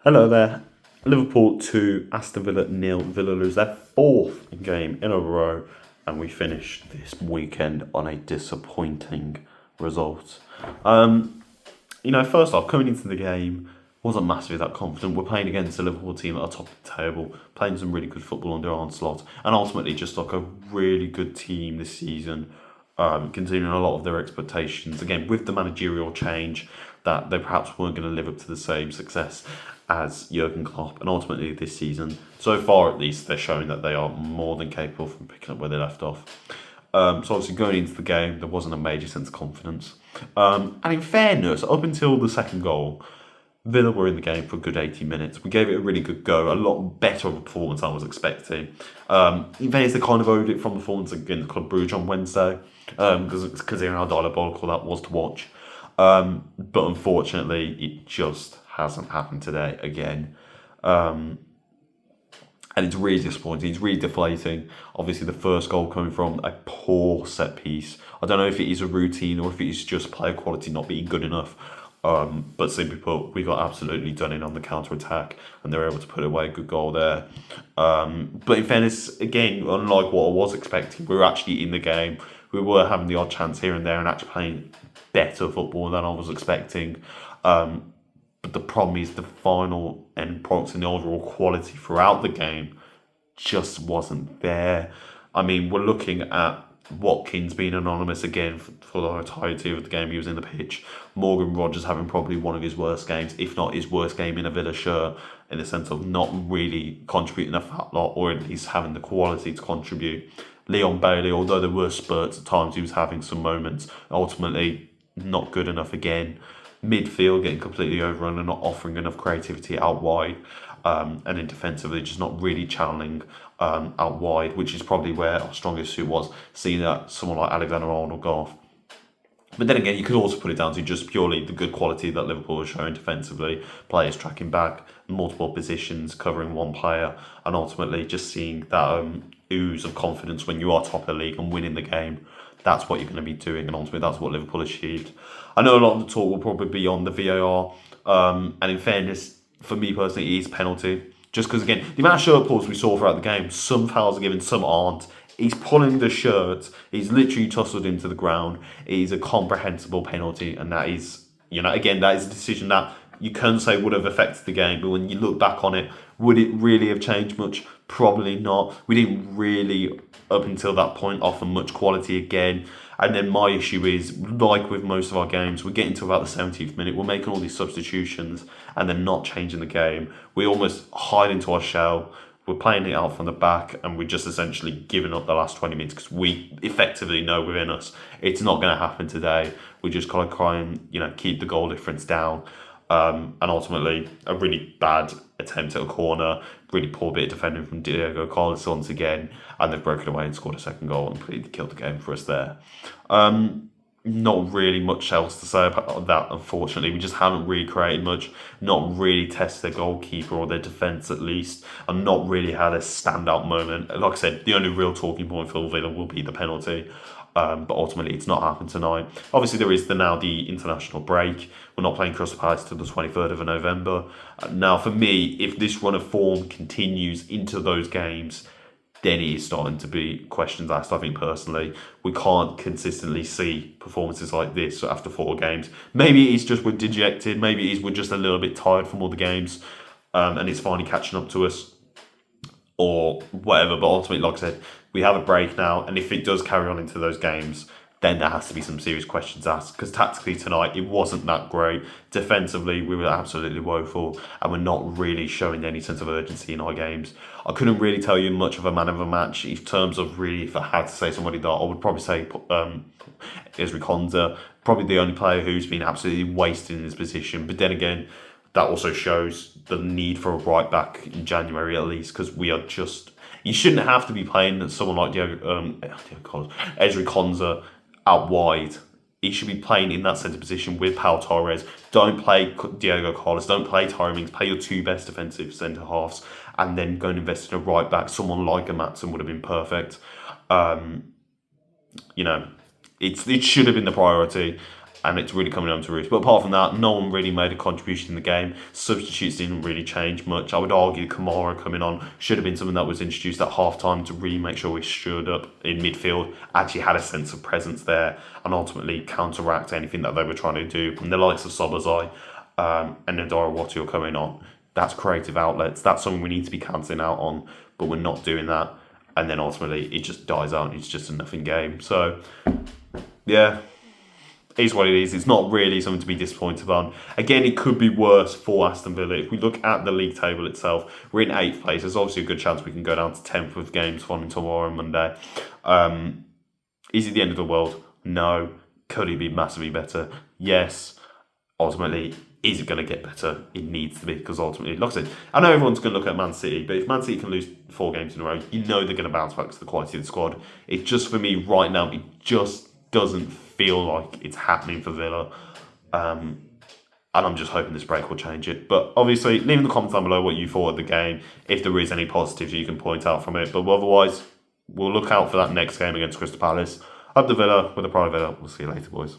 Hello there. Liverpool 2, Aston Villa 0. Villa lose their fourth game in a row, and we finished this weekend on a disappointing result. First off, coming into the game, wasn't massively that confident. We're playing against a Liverpool team at the top of the table, playing some really good football under Onslaught, and ultimately just like a really good team this season, considering a lot of their expectations. Again, with the managerial change, that they perhaps weren't going to live up to the same success as Jurgen Klopp, and ultimately this season, so far at least, they're showing that they are more than capable from picking up where they left off. So obviously going into the game, there wasn't a major sense of confidence. And in fairness, up until the second goal, Villa were in the game for a good 80 minutes. We gave it a really good go, a lot better of a performance than I was expecting. In fairness, they kind of owed it from the performance against Club Brugge on Wednesday, considering how diabolical that was to watch. But unfortunately, it just hasn't happened today again. And it's really disappointing. It's really deflating. Obviously, the first goal coming from a poor set piece. I don't know if it is a routine or if it is just player quality not being good enough. But simply put, we got absolutely done in on the counter attack, and they were able to put away a good goal there. But in fairness, again, unlike what I was expecting, we were actually in the game. We were having the odd chance here and there, and actually playing better football than I was expecting. But the problem is the final end products and the overall quality throughout the game just wasn't there. I mean, we're looking at Watkins being anonymous again for the entirety of the game he was in the pitch. Morgan Rogers having probably one of his worst games, if not his worst game in a Villa shirt, in the sense of not really contributing a fat lot, or at least having the quality to contribute. Leon Bailey, although there were spurts at times, he was having some moments. Ultimately, not good enough again. Midfield getting completely overrun and not offering enough creativity out wide, and then defensively just not really channeling out wide, which is probably where our strongest suit was, seeing that someone like Alexander-Arnold go off. But then again, you could also put it down to just purely the good quality that Liverpool was showing defensively, players tracking back, multiple positions, covering one player, and ultimately just seeing that ooze of confidence when you are top of the league and winning the game. That's what you're going to be doing, and ultimately that's what Liverpool achieved. I know a lot of the talk will probably be on the VAR, and in fairness, for me personally, it is penalty. Just because, again, the amount of shirt pulls we saw throughout the game, some fouls are given, some aren't. He's pulling the shirt, he's literally tussled him to the ground. It is a comprehensible penalty, and that is, again, that is a decision that you can say would have affected the game, but when you look back on it, would it really have changed much? Probably not. We didn't really, up until that point, offer much quality again. And then my issue is, like with most of our games, we're getting to about the 70th minute, we're making all these substitutions and then not changing the game. We almost hide into our shell. We're playing it out from the back, and we're just essentially giving up the last 20 minutes because we effectively know within us it's not going to happen today. We just got to try and keep the goal difference down. And ultimately, a really bad attempt at a corner, really poor bit of defending from Diego Carlos once again, and they've broken away and scored a second goal and completely killed the game for us there. Not really much else to say about that, unfortunately. We just haven't really created much, not really tested their goalkeeper or their defence at least, and not really had a standout moment. Like I said, the only real talking point for Villa will be the penalty. But ultimately, it's not happened tonight. Obviously, there is now the international break. We're not playing Crystal Palace till the 23rd of November. Now, for me, if this run of form continues into those games, then it is starting to be questions asked, I think, personally. We can't consistently see performances like this after 4 games. Maybe it's just we're dejected. Maybe we're just a little bit tired from all the games, and it's finally catching up to us, or whatever. But ultimately, like I said, we have a break now, and if it does carry on into those games, then there has to be some serious questions asked, because tactically tonight it wasn't that great. Defensively, we were absolutely woeful, and we're not really showing any sense of urgency in our games. I couldn't really tell you much of a man of a match in terms of, really, if I had to say somebody, that I would probably say Ezri Konsa, probably the only player who's been absolutely wasted in his position. But then again, that also shows the need for a right back in January at least, because we are just... You shouldn't have to be playing someone like Ezri Konsa out wide. He should be playing in that centre position with Pau Torres. Don't play Diego Carlos. Don't play Tyrone Mings. Play your 2 best defensive centre halves, and then go and invest in a right back. Someone like a Matson would have been perfect. It should have been the priority. and it's really coming home to roost. But apart from that, no one really made a contribution in the game. Substitutes didn't really change much. I would argue Kamara coming on should have been something that was introduced at half-time to really make sure we stood up in midfield, actually had a sense of presence there, and ultimately counteract anything that they were trying to do. And the likes of Sobozai and Nadara Watu are coming on. That's creative outlets. That's something we need to be cancelling out on, but we're not doing that. And then ultimately it just dies out and it's just a nothing game. So, yeah, it is what it is. It's not really something to be disappointed about. Again, it could be worse for Aston Villa. If we look at the league table itself, we're in 8th place. There's obviously a good chance we can go down to 10th with games on tomorrow and Monday. Is it the end of the world? No. Could it be massively better? Yes. Ultimately, is it going to get better? It needs to be, because ultimately, like I said, I know everyone's going to look at Man City, but if Man City can lose 4 games in a row, you know they're going to bounce back to the quality of the squad. It just, for me, right now, it just doesn't feel like it's happening for Villa. And I'm just hoping this break will change it. But obviously, leave in the comments down below what you thought of the game, if there is any positives you can point out from it. But otherwise, we'll look out for that next game against Crystal Palace. Up the Villa with a pride Villa. We'll see you later, boys.